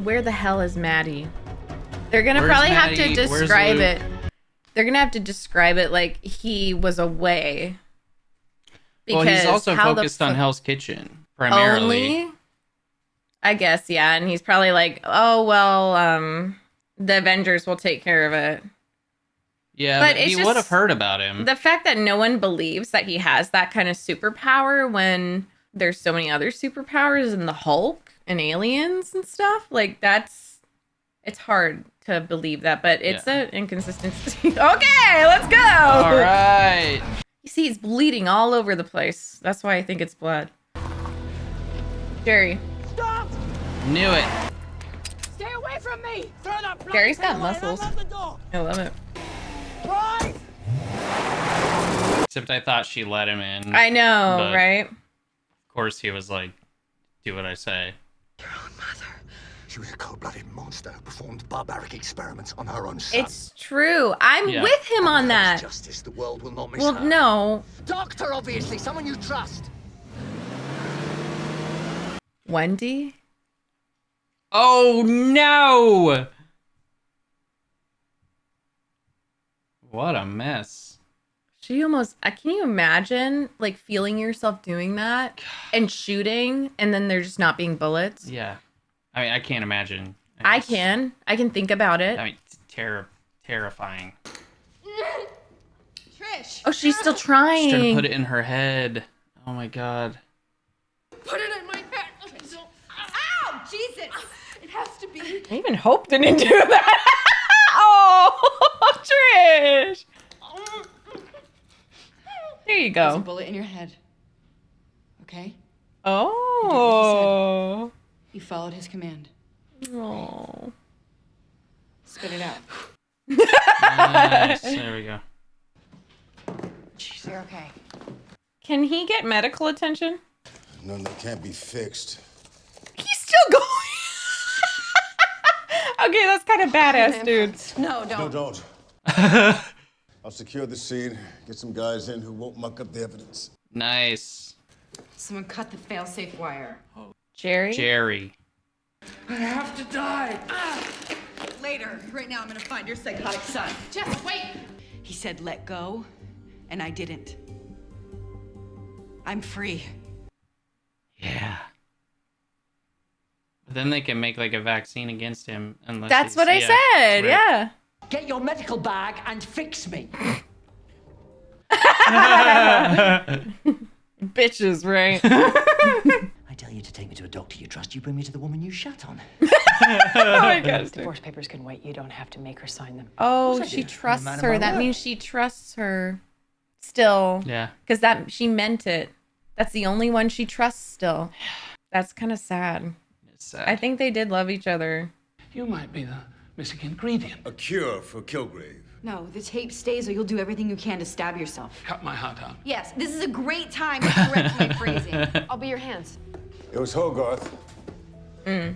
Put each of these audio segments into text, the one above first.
Where the hell is Maddie? They're gonna Where's probably Maddie? have to Where's describe Luke? it. They're gonna have to describe it like he was away. Well, he's also how the focused on Hell's Kitchen primarily. only, I guess, yeah, and he's probably like, oh well, the Avengers will take care of it. Yeah, But but it's he just would have heard about him. The fact that no one believes that he has that kind of superpower when there's so many other superpowers in the Hulk and aliens and stuff, like it's hard to believe that, but it's an inconsistency. Okay, let's go. All right. You see, he's bleeding all over the place. That's why I think it's blood. Jerry. Stop! Knew it. Stay away from me! Throw that bloody Jerry's got thing away and muscles. unlock the door. I love it. Right! Except I thought she let him in. I know, But- right? Of course, he was like, "Do what I say." Your own mother. She was a cold-blooded monster who performed barbaric experiments on her own son. It's true. I'm Yeah. with him on that. Justice, the world will not miss Well, her. no. Doctor, obviously, someone you trust. Wendy? Oh no! What a mess. She almost, can you imagine like feeling yourself doing that and shooting and then there just not being bullets? Yeah. I mean, I can't imagine. I can think about it. I mean, it's terrifying. Trish! Oh, she's still She's trying to trying. put it in her head. Oh my god. Put it in my head! Ow! Jesus! It has to be. I even Hope didn't do that. Oh, Trish. There you There's a go. bullet in your head. Okay? Oh. You followed his command. Oh. Spit it out. Nice. There we go. You're okay. Can he get medical attention? None that can't be fixed. He's still going. Okay, that's kind of badass, dude. No, No, don't. don't. I'll secure the scene, get some guys in who won't muck up the evidence. Nice. Someone cut the fail-safe wire. Jerry? Jerry. I have to die. Later. Right now, I'm gonna find your psychotic son. Just wait! He said let go, and I didn't. I'm free. Yeah. But then they can make like a vaccine against him unless That's he's- what I yeah, said, right. yeah. Get your medical bag and fix me. Bitches, right? I tell you to take me to a doctor you trust. You bring me to the woman you shat on. Oh my gosh. Divorce papers can wait. You don't have to make her sign them. Oh, I she do. trusts I'm a man of her. my That word. means she trusts her still. Yeah. Because she meant it. That's the only one she trusts still. That's kind of sad. It's sad. I think they did love each other. You might be the missing ingredient. A cure for Kilgrave. No, the tape stays or you'll do everything you can to stab yourself. Cut my heart out. Yes, this is a great time to correct my phrasing. I'll be your hands. It was Hogarth who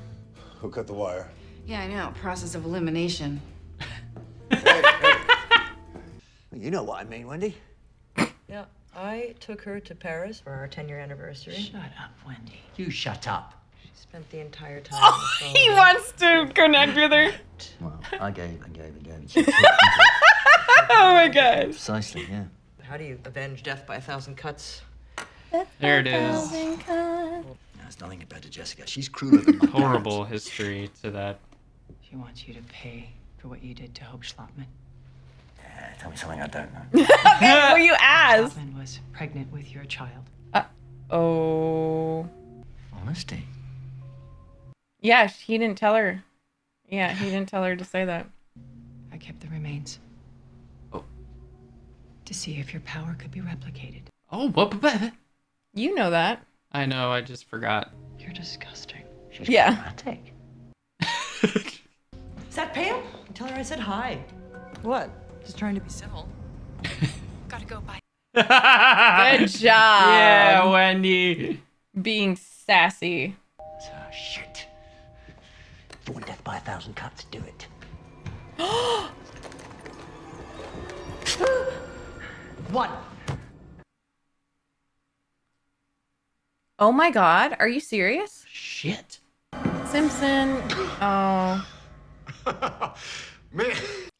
cut the wire. Yeah, I know. Process of elimination. You know what I mean, Wendy. Yeah, I took her to Paris for our 10-year anniversary. Shut up, Wendy. You shut up. She spent the entire time on the phone. He wants to connect with her. Well, I gave. Oh my gosh. Precisely, yeah. How do you avenge death by 1,000 cuts? There it is. There's nothing compared to Jessica. She's crueler than my Horrible history to that. She wants you to pay for what you did to Hope Schlottman. parents. Tell me something I don't know. Well, you asked. Schlottman was pregnant with your child. Oh. Honesty. Yeah, he didn't tell her. Yeah, he didn't tell her to say that. I kept the remains. Oh. To see if your power could be replicated. Oh, what? You know that. I know, I just forgot. You're disgusting. She's Yeah. dramatic. Is that Pam? Tell her I said hi. What? Just trying to be civil. Gotta go, bye. Good job. Yeah, Wendy. Being sassy. So, shit. If you want death by 1,000 cuts, do it. One. Oh my god, are you serious? Shit. So Simpson. Oh. Man.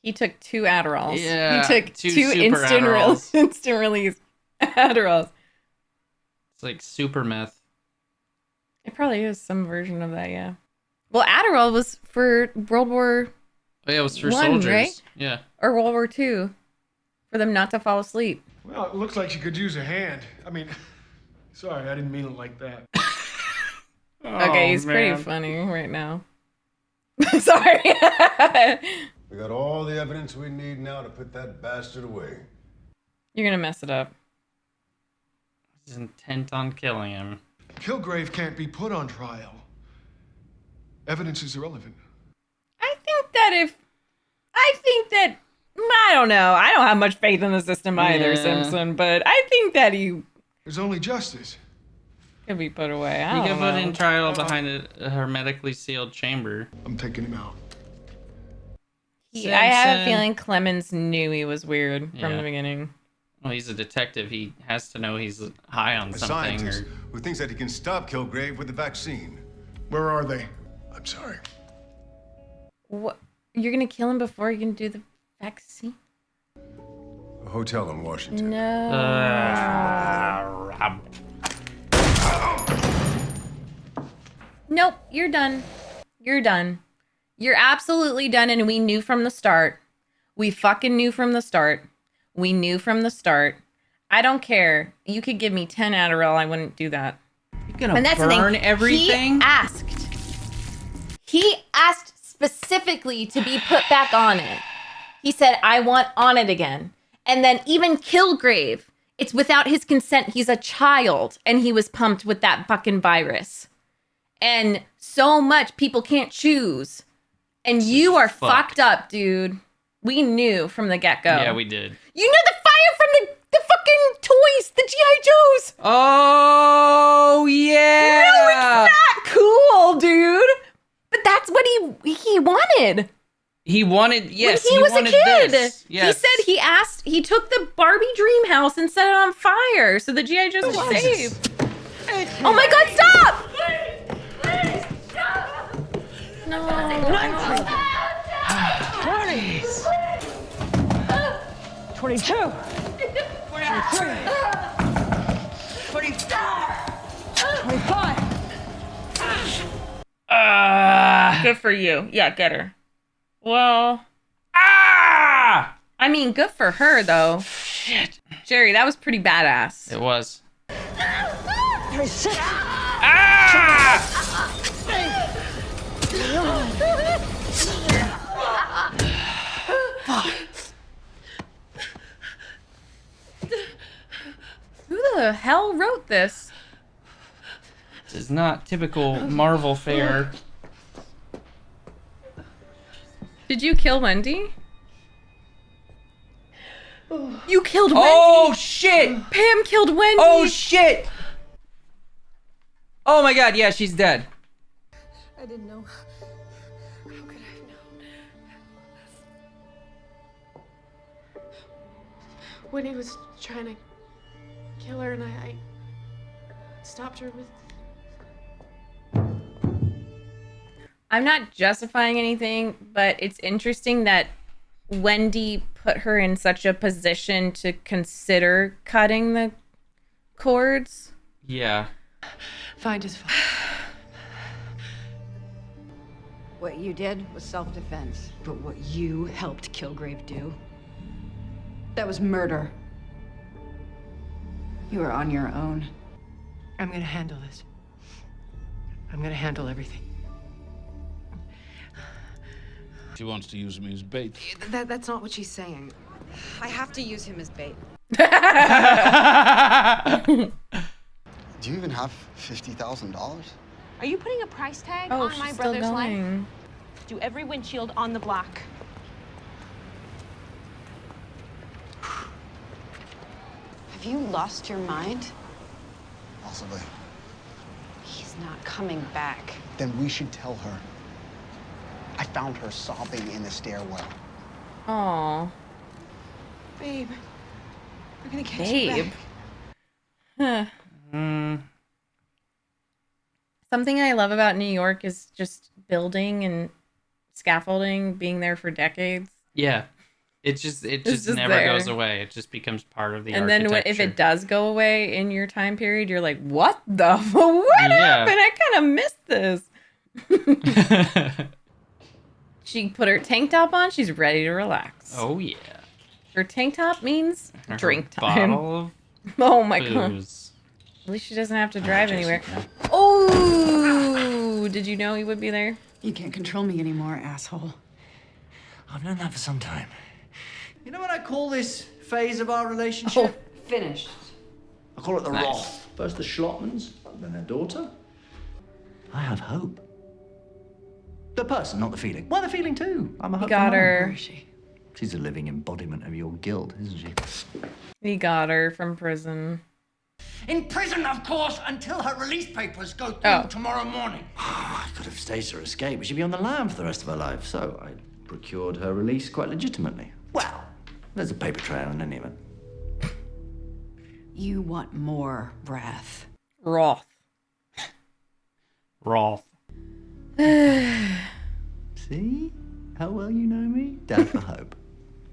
He took 2 Adderalls. Yeah, He took two 2 super instant, Adderalls. instant release Adderalls. It's like super meth. It probably is some version of that, yeah. Well, Adderall was for World War Oh, yeah, it was for One, soldiers. right? Yeah. or World War II for them not to fall asleep. Well, it looks like she could use a hand. I mean, sorry, I didn't mean it like that. Okay, he's pretty funny right now. Sorry. We got all the evidence we need now to put that bastard away. You're gonna mess it up. He's intent on killing him. Kilgrave can't be put on trial. Evidence is irrelevant. I think that I don't know. I don't have much faith in the system either, Yeah. Simpson. But I think that he There's only justice. could be put away. I He don't got know. put in trial behind a hermetically sealed chamber. I'm taking him out. I have a Simpson. feeling Clemens knew he was weird from Yeah. the beginning. Well, he's a detective. He has to know he's high on A something. scientist Or... who thinks that he can stop Kilgrave with the vaccine. Where are they? I'm sorry. What? You're gonna kill him before you can do the vaccine? A hotel in Washington. No. Rob. Nope. You're done. You're done. You're absolutely done, and we knew from the start. We fucking knew from the start. We knew from the start. I don't care. You could give me 10 Adderall. I wouldn't do that. You're gonna And that's the burn thing. everything? He asked specifically to be put back on it. He said, I want on it again. And then even Kilgrave, it's without his consent. He's a child, and he was pumped with that fucking virus. And so much people can't choose. And you are fucked up, dude. We knew from the get-go. Yeah, we did. You knew the fire from the fucking toys, the G.I. Joes. Oh, yeah! No, it's not cool, dude. But that's what he wanted. He wanted, yes, When he was wanted a kid. this. Yes. He said he took the Barbie dream house and set it on fire so the G.I. Joes were saved. Oh my god, stop! Please, stop! No. 22. 23. 24. 25. Good for you. Yeah, get her. Well, I mean, good for her, though. Shit. Jerry, that was pretty badass. It was. 36. Who the hell wrote this? This is not typical Marvel fare. Did you kill Wendy? You killed Wendy. Oh, shit! Pam killed Wendy. Oh, shit! Oh my god, yeah, she's dead. I didn't know. How could I have known? When he was trying to kill her, and I stopped her with. I'm not justifying anything, but it's interesting that Wendy put her in such a position to consider cutting the cords. Yeah. Find his father. What you did was self-defense. But what you helped Kilgrave do, that was murder. You were on your own. I'm gonna handle this. I'm gonna handle everything. She wants to use me as bait. That's not what she's saying. I have to use him as bait. Do you even have $50,000? Are you putting a price tag Oh, on she's my still brother's life? going. Do every windshield on the block. Have you lost your mind? Possibly. He's not coming back. Then we should tell her. I found her sobbing in the stairwell. Aw. Babe, we're gonna catch you Babe. back. Huh. Something I love about New York is just building and scaffolding being there for decades. Yeah. It just just never there. goes away. It just becomes part of the And architecture. then if it does go away in your time period, you're like, what the? What happened? I kind of missed this. She put her tank top on. She's ready to relax. Oh, yeah. Her tank top means Her drink time. bottle of Oh, my God. booze. At least she doesn't have to drive anywhere. Oh, did you know he would be there? You can't control me anymore, asshole. I've known that for some time. You know what I call this phase of our relationship? Finished. I call it the Nice. Roth. First the Schlottmans, then their daughter. I have hope. The person, not the feeling. Well, the feeling too. I'm a He hopeful got man. her. Where is she? She's a living embodiment of your guilt, isn't she? He got her from prison. In prison, of course, until her release papers go through tomorrow morning. I could have staged her escape, but she'd be on the lam for the rest of her life, so I procured her release quite legitimately. Well, there's a paper trail in any event. You want more wrath. Roth. Rolf. See? How well you know me? Dad for hope.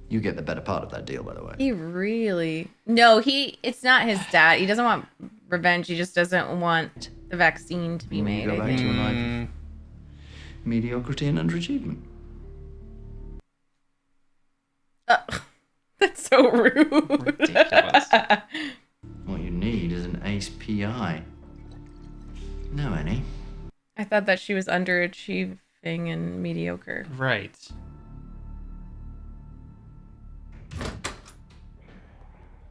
You get the better part of that deal, by the way. He really... No, it's not his dad. He doesn't want revenge. He just doesn't want the vaccine to be made, Go I back think. to a life of mediocrity and underachievement. That's so rude. Ridiculous. What you need is an ace PI. No, Annie. I thought that she was underachieving and mediocre. Right.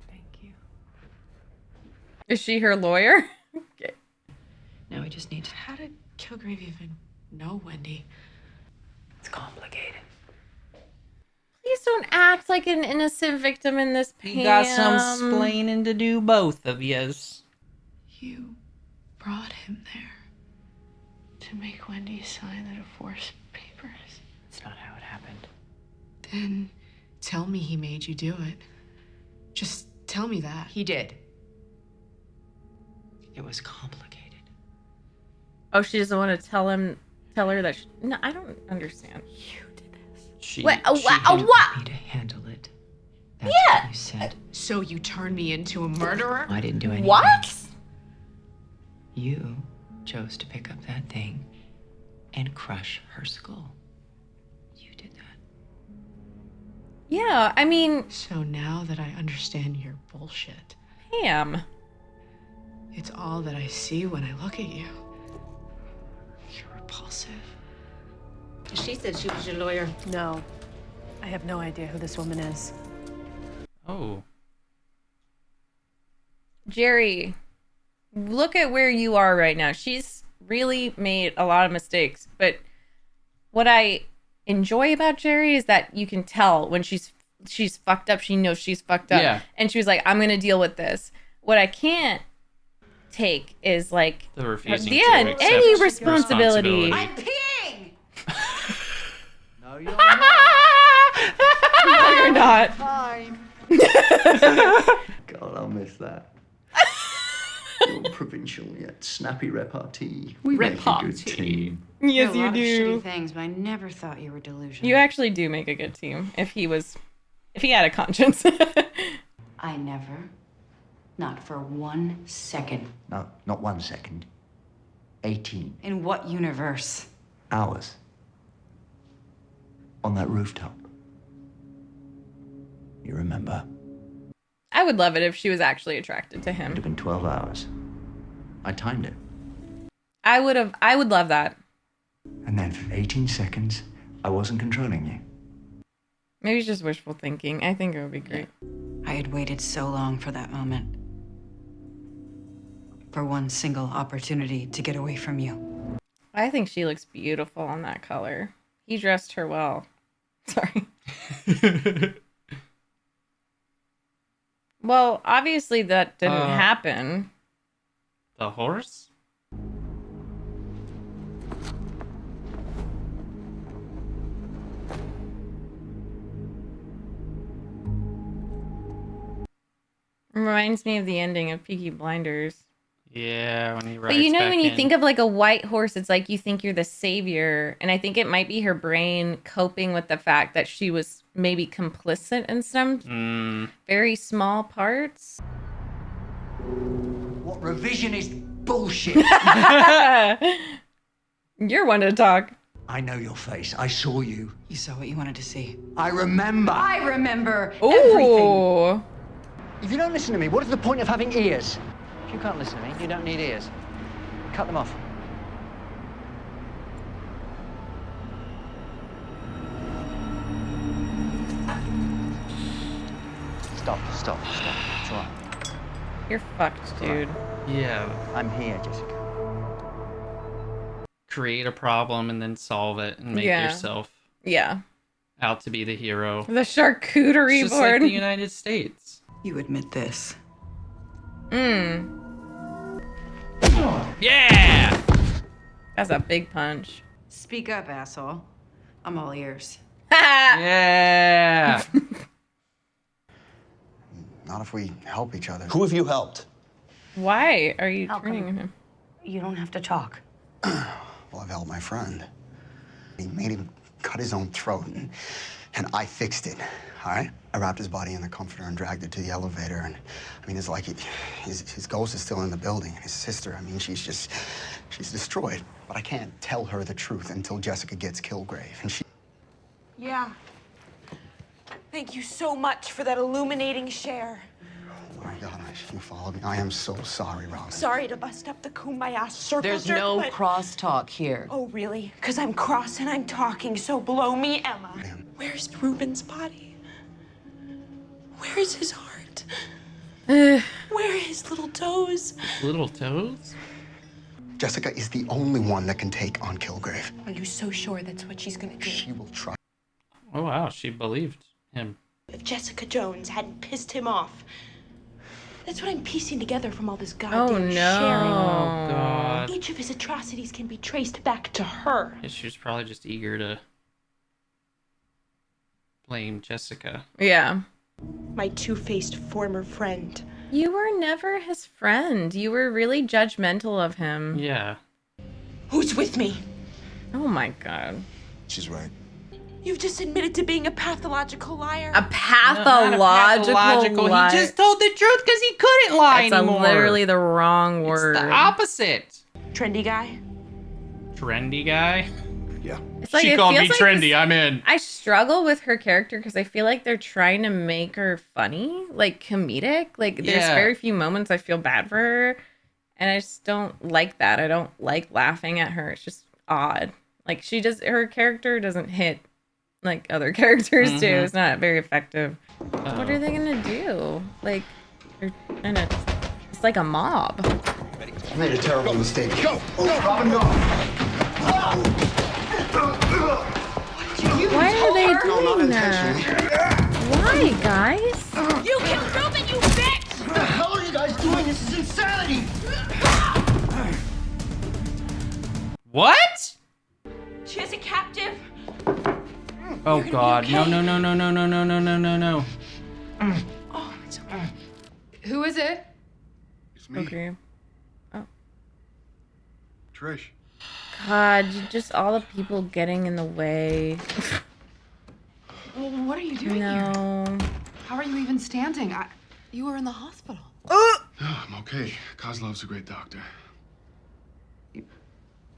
Thank you. Is she her lawyer? Okay. Now we just need to... How did Kilgrave even know Wendy? It's complicated. Please don't act like an innocent victim in this, Pam. You got some splaining to do, both of yous. You brought him there to make Wendy sign the divorce papers. It's not how it happened. Then tell me he made you do it. Just tell me that. He did. It was complicated. Oh, she doesn't want to tell her that no, I don't understand. You did this. She What? You What? wanted me to handle it. That's what you said. So you turned me into a murderer? I didn't do anything. What? You chose to pick up that thing and crush her skull. You did that. Yeah, I mean, So now that I understand your bullshit, Pam. it's all that I see when I look at you. You're repulsive. She said she was your lawyer. No. I have no idea who this woman is. Oh. Jerry, look at where you are right now. She's really made a lot of mistakes, but what I enjoy about Jerry is that you can tell when she's fucked up. She knows she's fucked up. Yeah. And she was like, I'm going to deal with this. What I can't take is like The refusing yeah, to accept any responsibility. I'm peeing! No, you're No, you're not. Fine. God, I'll miss that. Your provincial yet snappy repartee. We make a good Repartee. team. Yes, You're a you lot of do. shitty things, but I never thought you were delusional. You actually do make a good team if he had a conscience. I never, not for 1 second. No, not 1 second. 18 In what universe? hours. On that rooftop. You remember? I would love it if she was actually attracted to It would him. have been 12 hours. I timed it. I would love that. And then for 18 seconds, I wasn't controlling you. Maybe it's just wishful thinking. I think it would be great. I had waited so long for that moment. For one single opportunity to get away from you. I think she looks beautiful on that color. He dressed her well. Sorry. Well, obviously that didn't happen. The horse? Reminds me of the ending of Peaky Blinders. Yeah, when he rides But you know, back when you in. think of like a white horse, it's like you think you're the savior. And I think it might be her brain coping with the fact that she was maybe complicit in some very small parts. What revisionist bullshit? You're one to talk. I know your face. I saw you. You saw what you wanted to see. I remember. I remember everything. Ooh. If you don't listen to me, what is the point of having ears? If you can't listen to me, you don't need ears. Cut them off. Stop. It's all right. You're fucked, dude. Yeah. I'm here, Jessica. Create a problem and then solve it and make Yeah. yourself out to be the hero. The charcuterie It's just board. like the United States. You admit this. Yeah! That's a big punch. Speak up, asshole. I'm all ears. Yeah! Not if we help each other. Who have you helped? Why are you How turning come? on him? You don't have to talk. Well, I've helped my friend. He made him cut his own throat, and I fixed it, all right? I wrapped his body in the comforter and dragged it to the elevator, and, I mean, it's like his ghost is still in the building, and his sister, I mean, she's destroyed. But I can't tell her the truth until Jessica gets Kilgrave, and she... Yeah. Thank you so much for that illuminating share. Oh, my God, you followed me. I am so sorry, Robin. Sorry to bust up the kumbaya circle There's jerk, no but... crosstalk here. Oh, really? Because I'm cross and I'm talking, so blow me, Emma. Where's Ruben's body? Where is his heart? Where are his little toes? Little toes? Jessica is the only one that can take on Kilgrave. Are you so sure that's what she's gonna do? She will try. Oh, wow. She believed him. If Jessica Jones hadn't pissed him off. That's what I'm piecing together from all this Oh goddamn no. sharing. Oh, God. Each of his atrocities can be traced back to her. Yeah, she was probably just eager to blame Jessica. Yeah. My two-faced former friend. You were never his friend. You were really judgmental of him. Yeah. Who's with me? Oh my God. She's right. You've just admitted to being a pathological liar. A pathological lie. He just told the truth because he couldn't lie That's anymore. literally the wrong word. It's the opposite. Trendy guy? Trendy guy? Yeah. It's like, She it called me feels like trendy. this- I'm in. I struggle with her character because I feel like they're trying to make her funny, like comedic. Like there's Yeah. very few moments I feel bad for her, and I just don't like that. I don't like laughing at her. It's just odd. Like her character doesn't hit like other characters do. It's not very effective. What are they gonna do? Like they're gonna. It's like a mob. I made a terrible mistake. Go! Robin, go! Why are they No, not doing that? intentionally. Why, guys? You killed Ruben, you bitch! What the hell are you guys doing? This is insanity! What? She has a captive. Oh, God. No, no, no, no, no, no, no, no, no, no, no. Oh, it's okay. Who is it? It's me, Okay. Trish. God, just all the people getting in the way. Well, what are you doing here? No. How are you even standing? You were in the hospital. Oh, I'm okay. Kozlov's a great doctor.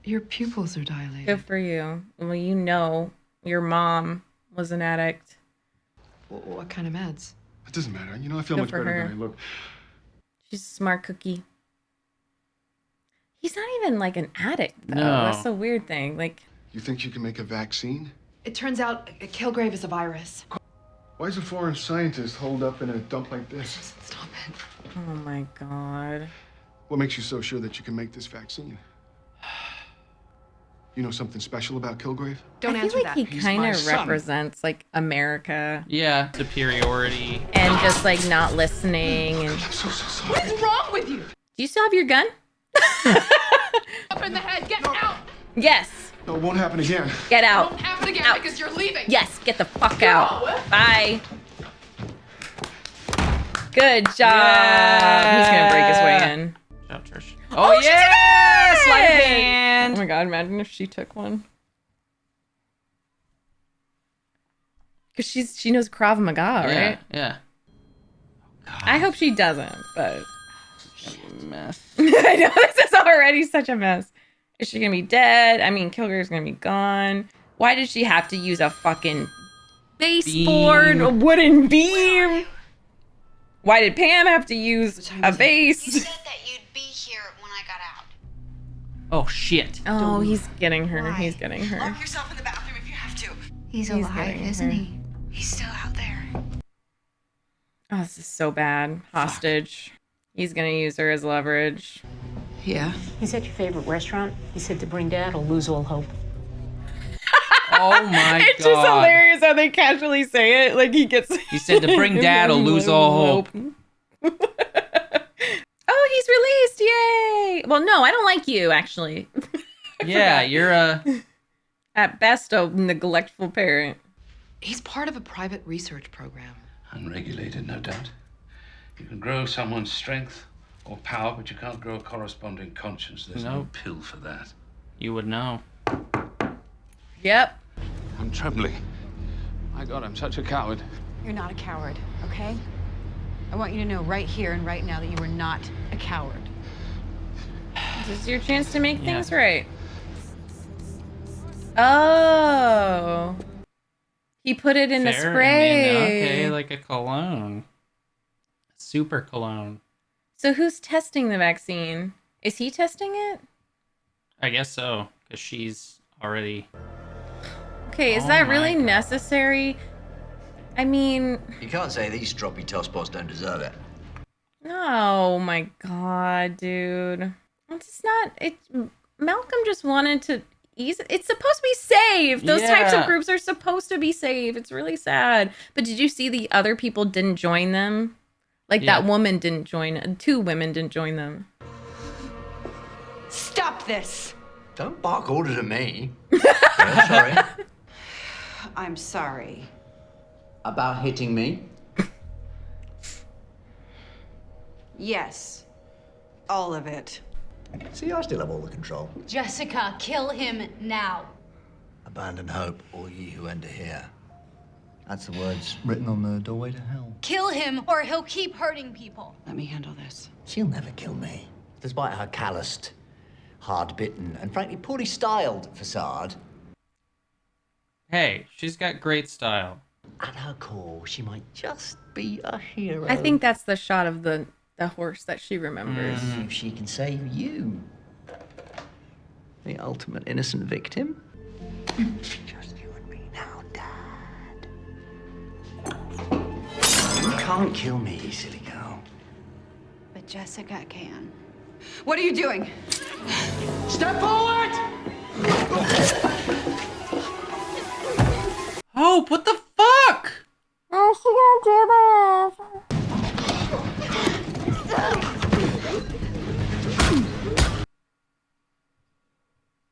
Your pupils are dilated. Good for you. Well, you know, your mom was an addict. What kind of meds? It doesn't matter. You know, I feel Good much for better her. than I look. She's a smart cookie. He's not even like an addict, though. No. That's the weird thing. Like, You think you can make a vaccine? It turns out Kilgrave is a virus. Why is a foreign scientist holed up in a dump like this? Stop it. oh my God. What makes you so sure that you can make this vaccine? You know something special about Kilgrave? Don't I answer feel like that. he He's kind my of son. represents like America Yeah. Superiority. and just like not listening. And I'm so sorry. What is wrong with you? do you still have your gun? Up in the head. Get out. Yes. No, it won't happen again. Get out. Won't happen again Out. because you're leaving. Yes. Get the fuck out. Bye. Good job. He's gonna break his way in. Shout, Trish. Oh, she yeah! took it! Sleight of hand! Oh my god, imagine if she took one. Because she knows Krav Maga, right? Yeah. I hope she doesn't, but... Mess. I know, this is already such a mess. Is she gonna be dead? I mean, Kilgrave's gonna be gone. Why did she have to use a fucking baseboard, a wooden beam? Why did Pam have to use a vase? You said that you'd be here when I got out. Oh, shit. Oh, he's getting her. Why? He's getting her. Lock yourself in the bathroom if you have to. He's alive, getting isn't her. he? He's still out there. Oh, this is so bad. Hostage. He's gonna use her as leverage. Yeah. He's at your favorite restaurant. He said to bring Dad or lose all hope. Oh my god. It's just hilarious how they casually say it. Like he gets. He said to bring Dad or lose all hope. Oh, he's released! Yay! Well, no, I don't like you actually. Yeah, you're a. At best, a neglectful parent. He's part of a private research program. Unregulated, no doubt. You can grow someone's strength or power, but you can't grow a corresponding conscience. There's no pill for that. You would know. Yep. I'm trembling. My God, I'm such a coward. You're not a coward, okay? I want you to know right here and right now that you are not a coward. This is your chance to make things right. Oh. He put it in the Fair, spray. I mean, okay, like a cologne. Super cologne. So who's testing the vaccine? Is he testing it? I guess so, because she's already... Okay, is Oh that my really God. necessary? I mean... You can't say these stroppy tosspots don't deserve it. Oh my god, dude. It's not... Malcolm just wanted to... It's supposed to be safe. Those types of Yeah. groups are supposed to be safe. It's really sad. But did you see the other people didn't join them? Like that woman didn't join. 2 women didn't join them. Stop this! Don't bark orders at me. Yeah, sorry. I'm sorry. About hitting me? Yes. All of it. See, I still have all the control. Jessica, kill him now. Abandon hope, all ye who enter here. That's the words written on the doorway to hell. Kill him or he'll keep hurting people. Let me handle this. She'll never kill me. Despite her calloused, hard-bitten, and frankly poorly styled facade. Hey, she's got great style. At her core, she might just be a hero. I think that's the shot of the horse that she remembers. If she can save you, the ultimate innocent victim. Just you and me now, Dad. You can't kill me, you silly girl. But Jessica can. What are you doing? Step forward! Hope, what the fuck? Oh, she won't give up.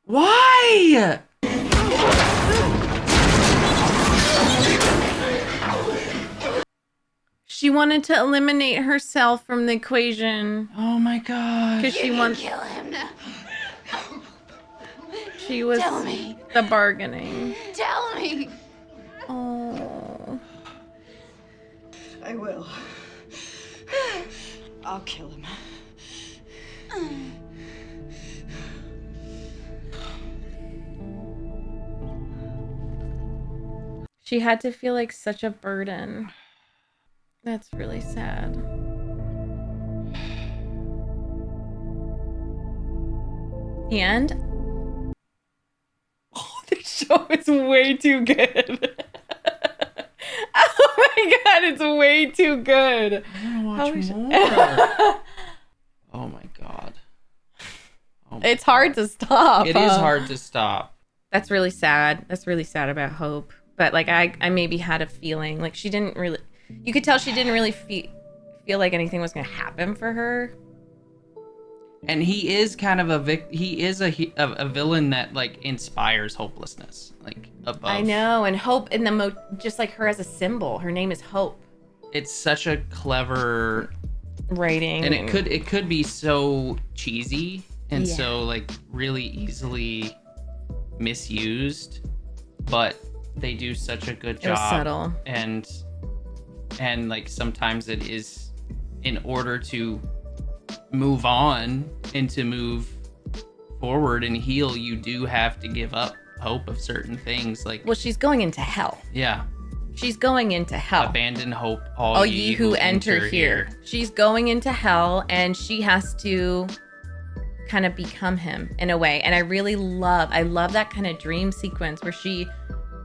Why? She wanted to eliminate herself from the equation. Oh my god. Because she wants. Kill him now. She was Tell me. the bargaining. Tell me. Oh. I will. I'll kill him. She had to feel like such a burden. That's really sad. The end? Oh, this show is way too good. Oh my god, it's way too good. I want to watch more. Oh my god. Oh my It's hard to stop. It is hard to stop. That's really sad. That's really sad about Hope. But like I maybe had a feeling like she didn't really. You could tell she didn't really feel like anything was gonna happen for her. And he is kind of a a villain that like inspires hopelessness, like above. I know, and Hope in the just like her as a symbol. Her name is Hope. It's such a clever writing. And it could be so cheesy and Yeah. so like really easily misused, but they do such a good It was job. subtle. And like sometimes it is, in order to move on and to move forward and heal, you do have to give up hope of certain things. Like, Well, she's going into hell. yeah, She's going into hell. abandon hope, all All ye ye who enter here. She's going into hell, and she has to kind of become him in a way. And I love that kind of dream sequence where she,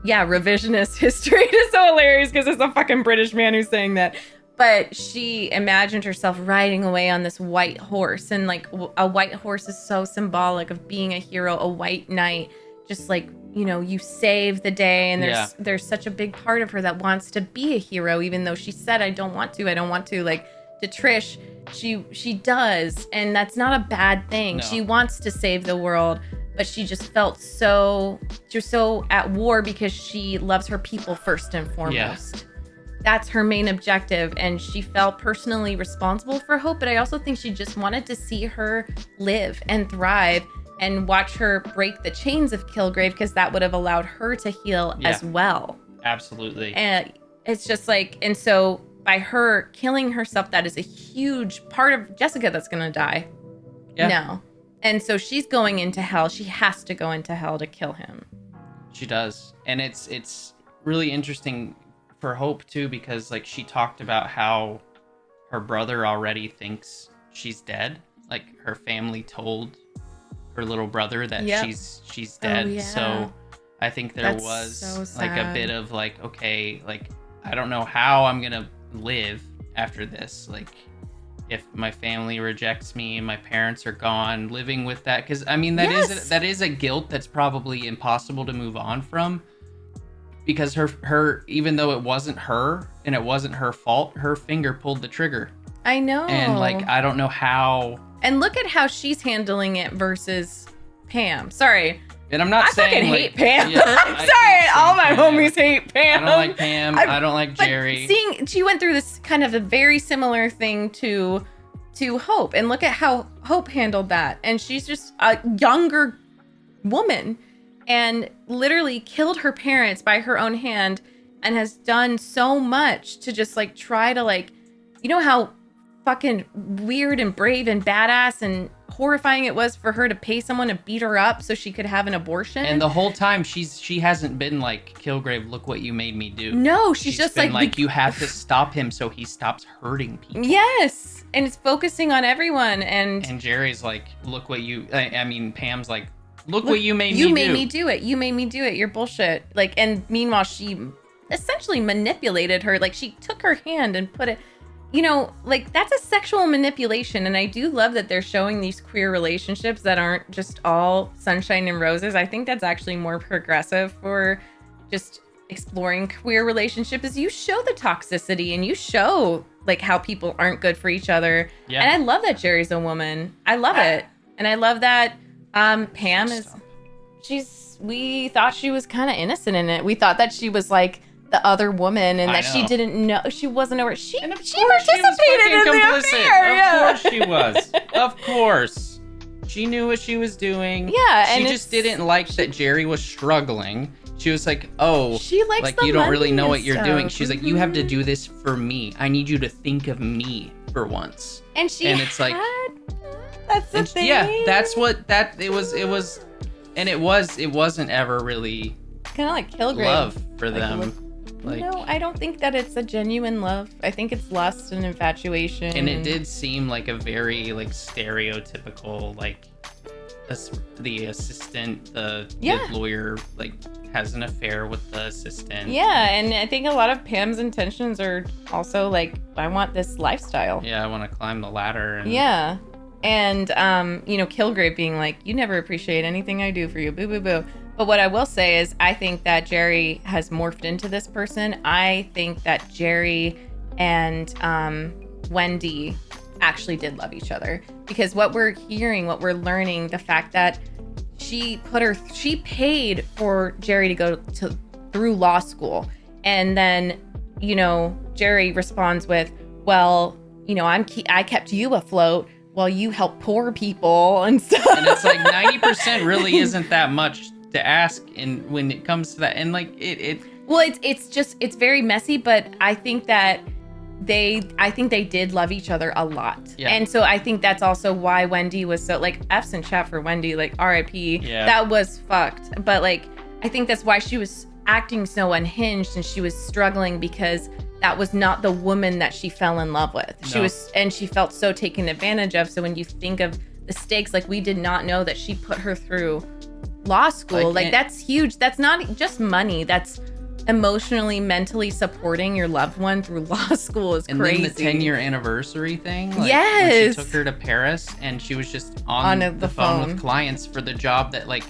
revisionist history is so hilarious because it's a fucking British man who's saying that. But she imagined herself riding away on this white horse, and like a white horse is so symbolic of being a hero, a white knight, just like, you save the day, and there's such a big part of her that wants to be a hero, even though she said, I don't want to, like, to Trish, she does, and that's not a bad thing. No. She wants to save the world, but she just felt she was so at war because she loves her people first and foremost. That's her main objective, and she felt personally responsible for Hope, but I also think she just wanted to see her live and thrive and watch her break the chains of Kilgrave, because that would have allowed her to heal as well. Absolutely. And it's just like, and so by her killing herself, that is a huge part of Jessica that's going to die. Yeah. No. And so she's going into hell. She has to go into hell to kill him. She does. And it's really interesting for Hope too, because like she talked about how her brother already thinks she's dead. Like her family told her little brother that she's dead. Oh, yeah. So I think there That's was so like a sad. bit of like, okay, like I don't know how I'm gonna live after this. Like if my family rejects me and my parents are gone, living with that, because I mean that is a guilt that's probably impossible to move on from, because her even though it wasn't her and it wasn't her fault, her finger pulled the trigger. I know. And like I don't know how. And look at how she's handling it versus Pam. Sorry. And I'm not I saying fucking like, hate Pam. yeah, I'm I sorry. All my Pam. homies hate Pam. I don't like Pam. I don't like Jerry. But she went through this kind of a very similar thing to Hope. And look at how Hope handled that. And she's just a younger woman and literally killed her parents by her own hand, and has done so much to just like try to like, how fucking weird and brave and badass and horrifying it was for her to pay someone to beat her up so she could have an abortion. And the whole time she hasn't been like, Kilgrave, look what you made me do. No, she's just been like you have to stop him so he stops hurting people. Yes, and it's focusing on everyone. And Jerry's like, look what you. I mean, Pam's like, look what you made me do. You made me do it. You made me do it. You're bullshit. Like, and meanwhile, she essentially manipulated her. Like, she took her hand and put it. Like, that's a sexual manipulation. And I do love that they're showing these queer relationships that aren't just all sunshine and roses. I think that's actually more progressive for just exploring queer relationships, is you show the toxicity and you show like how people aren't good for each other. Yeah. And I love that Jerry's a woman. I love it. And I love that Pam we thought she was kind of innocent in it. We thought that she was like the other woman, and that she didn't know, she wasn't aware. She participated in the affair. Of course she was. Of course. She knew what she was doing. Yeah, She and just didn't like that Jerry was struggling. She was like, oh, she likes like the you don't really money know and what you're doing. stuff. She's like, you have to do this for me. I need you to think of me for once. And it's like, that's the thing. yeah, that's what it was, and it wasn't ever really kind of like Kilgrave love for them. Like, no, I don't think that it's a genuine love. I think it's lust and infatuation. And it did seem like a very like stereotypical, like the assistant, the lawyer, like has an affair with the assistant. Yeah, and I think a lot of Pam's intentions are also like, I want this lifestyle. Yeah, I want to climb the ladder. And yeah. And, Kilgrave being like, you never appreciate anything I do for you. Boo, boo, boo. But what I will say is I think that Jerry has morphed into this person. I think that Jerry and Wendy actually did love each other. Because what we're hearing, what we're learning, the fact that she paid for Jerry to go through law school. And then, Jerry responds with, well, I kept you afloat while you help poor people and stuff. And it's like 90% really isn't that much to ask when it comes to that. And like well, it's very messy, but I think that they did love each other a lot. Yeah. And so I think that's also why Wendy was so, like, F's in chat for Wendy, like, R.I.P. Yeah. That was fucked. But like, I think that's why she was acting so unhinged and she was struggling, because that was not the woman that she fell in love with. She felt so taken advantage of. So when you think of the stakes, like, we did not know that she put her through law school. Like that's huge. That's not just money. That's emotionally, mentally supporting your loved one through law school is crazy. And then the 10-year anniversary thing. Like, yes. When she took her to Paris and she was just on the phone with clients for the job that, like,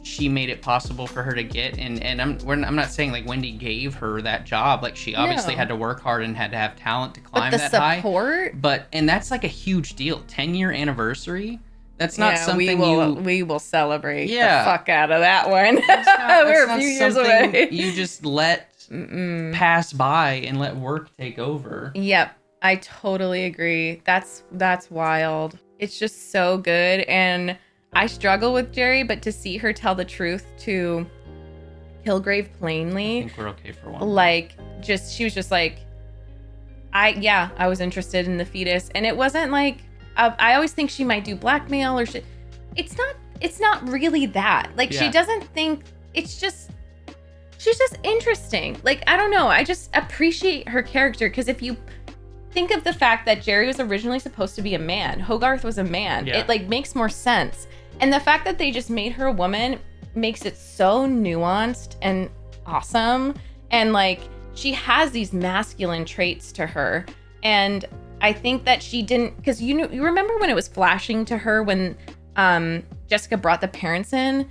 she made it possible for her to get. And I'm not saying, like, Wendy gave her that job. Like, she obviously had to work hard and had to have talent to climb that high. But the support. And that's like a huge deal. 10-year anniversary. That's not something we will celebrate the Yeah. fuck out of that one. We're a few years something away. you just let pass by and let work take over. Yep, I totally agree. That's wild. It's just so good, and I struggle with Jerry, but to see her tell the truth to Kilgrave plainly, I think we're okay for one. like, she was just like, I was interested in the fetus, and it wasn't like, I always think she might do blackmail or shit. It's not really that. Like, she doesn't think, she's just interesting. Like, I don't know. I just appreciate her character, because if you think of the fact that Jerry was originally supposed to be a man, Hogarth was a man, it like makes more sense. And the fact that they just made her a woman makes it so nuanced and awesome. And like, she has these masculine traits to her. And I think that she didn't, because you remember when it was flashing to her when Jessica brought the parents in?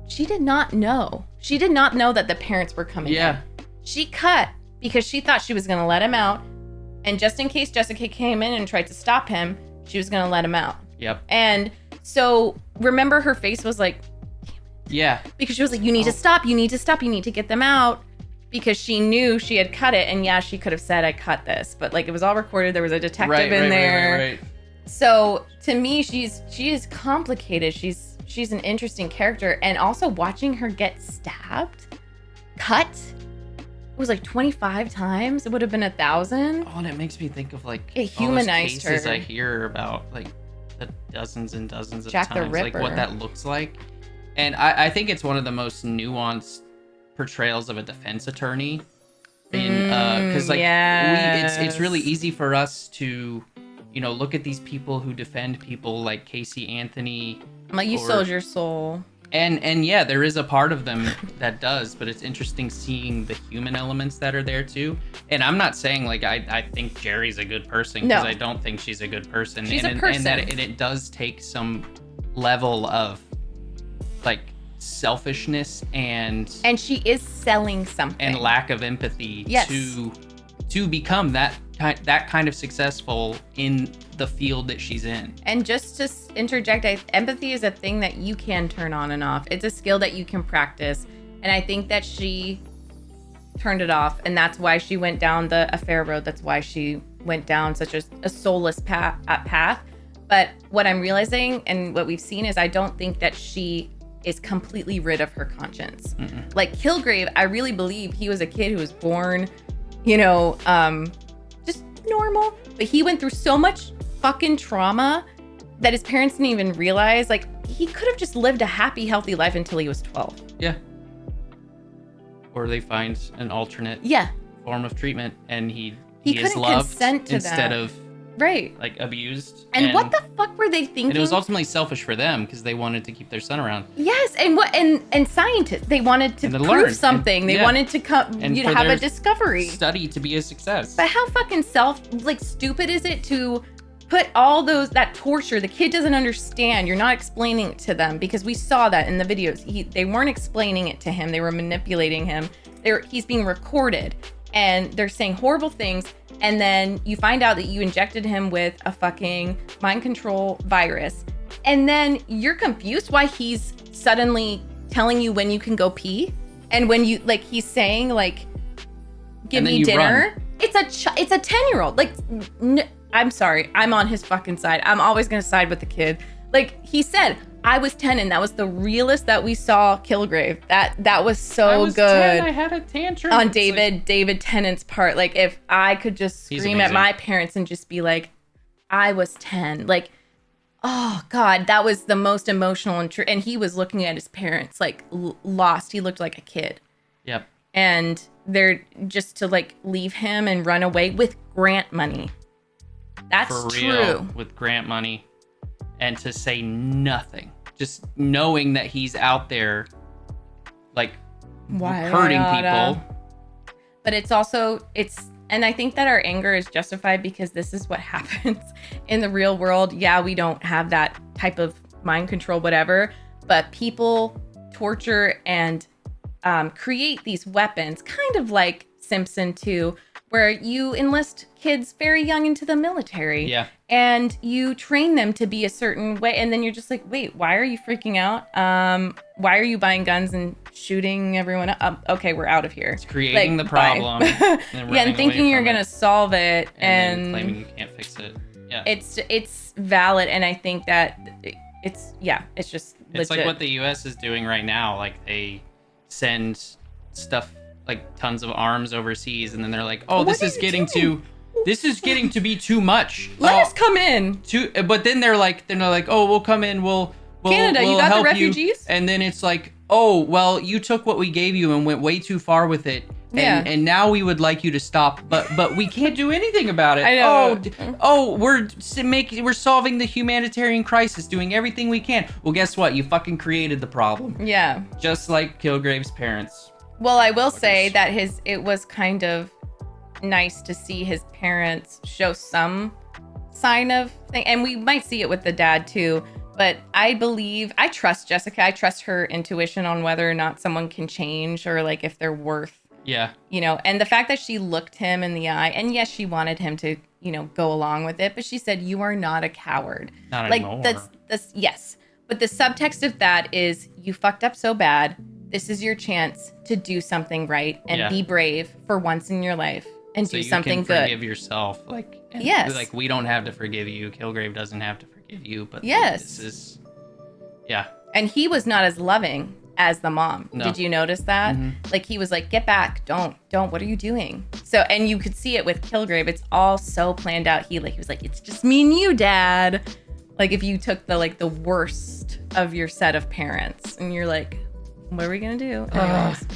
She did not know. She did not know that the parents were coming in. She cut because she thought she was going to let him out. And just in case Jessica came in and tried to stop him, she was going to let him out. Yep. And so remember, her face was like, yeah. Because she was like, you need to stop. You need to stop. You need to get them out. Because she knew she had cut it. And yeah, she could have said, I cut this. But like, it was all recorded. There was a detective in there. Right. So to me, she is complicated. She's an interesting character. And also watching her get stabbed, cut, it was like 25 times. It would have been 1,000. Oh, and it makes me think of like it humanized all those cases her. I hear about, like the dozens and dozens of Jack the times, like Ripper. what that looks like. And I think it's one of the most nuanced portrayals of a defense attorney. Because like it's really easy for us to, look at these people who defend people like Casey Anthony. Like, you sold your soul. And yeah, there is a part of them that does, but it's interesting seeing the human elements that are there too. And I'm not saying like I think Jerry's a good person, because I don't think she's a good person. She's a person. And that it does take some level of like selfishness and she is selling something and lack of empathy to become that kind of successful in the field that she's in. And just to interject, empathy is a thing that you can turn on and off. It's a skill that you can practice. And I think that she turned it off. And that's why she went down the affair road. That's why she went down such a soulless path. But what I'm realizing and what we've seen is I don't think that she is completely rid of her conscience. Mm-mm. Like Kilgrave, I really believe he was a kid who was born, just normal, but he went through so much fucking trauma that his parents didn't even realize. Like, he could have just lived a happy, healthy life until he was 12. Yeah. Or they find an alternate form of treatment, and he is loved consent to instead that. of like abused. And what the fuck were they thinking? And it was ultimately selfish for them because they wanted to keep their son around. Yes, and scientists, they wanted to prove learn. something. They wanted to come, you'd have a discovery. Study to be a success. But how fucking stupid is it to put all that torture? The kid doesn't understand. You're not explaining it to them, because we saw that in the videos. They weren't explaining it to him. They were manipulating him. He's being recorded, and they're saying horrible things. And then you find out that you injected him with a fucking mind control virus. And then you're confused why he's suddenly telling you when you can go pee. And when you, like, he's saying, like, give me dinner. Run. It's a 10-year-old. Like, I'm sorry. I'm on his fucking side. I'm always going to side with the kid. Like he said, I was 10 and that was the realest that we saw Kilgrave. That was so I was good. 10, I had a tantrum. On It's David Tennant's part. Like if I could just scream at my parents and just be like, I was 10. Like, oh God, that was the most emotional and he was looking at his parents like lost. He looked like a kid. Yep. And they're just to like leave him and run away with grant money. That's for true. real, with grant money. And to say nothing, just knowing that he's out there, like hurting people. But it's also, and I think that our anger is justified because this is what happens in the real world. Yeah, we don't have that type of mind control, whatever, but people torture and create these weapons, kind of like Simpson 2, where you enlist kids very young into the military. Yeah. And you train them to be a certain way. And then you're just like, wait, why are you freaking out? Why are you buying guns and shooting everyone up? Okay, we're out of here. It's creating like, the problem. And thinking you're going to solve it. And claiming you can't fix it. Yeah. It's valid. And I think that it's just legit. It's like what the U.S. is doing right now. Like they send stuff, like tons of arms overseas. And then they're like, oh, this is getting to be too much. Let us come in. But then they're like, oh, we'll come in. We'll Canada, you got the refugees? And then it's like, oh, well, you took what we gave you and went way too far with it. And now we would like you to stop, but we can't do anything about it. I know. We're solving the humanitarian crisis, doing everything we can. Well, guess what? You fucking created the problem. Yeah. Just like Kilgrave's parents. Well, I will say that it was kind of nice to see his parents show some sign of thing, and we might see it with the dad too. But I trust Jessica. I trust her intuition on whether or not someone can change or like if they're worth. Yeah. And the fact that she looked him in the eye, and yes, she wanted him to, go along with it, but she said, "You are not a coward." Not like anymore. that's yes. But the subtext of that is you fucked up so bad. This is your chance to do something right and be brave for once in your life and do something good. Forgive yourself. Yes. Like we don't have to forgive you. Kilgrave doesn't have to forgive you. But yes. This is, yeah. And he was not as loving as the mom. No. Did you notice that? Mm-hmm. Like he was like, get back, don't, what are you doing? So, and you could see it with Kilgrave. It's all so planned out. He was like, it's just me and you, Dad. Like if you took the worst of your set of parents and you're like, what are we going to do? Anyways,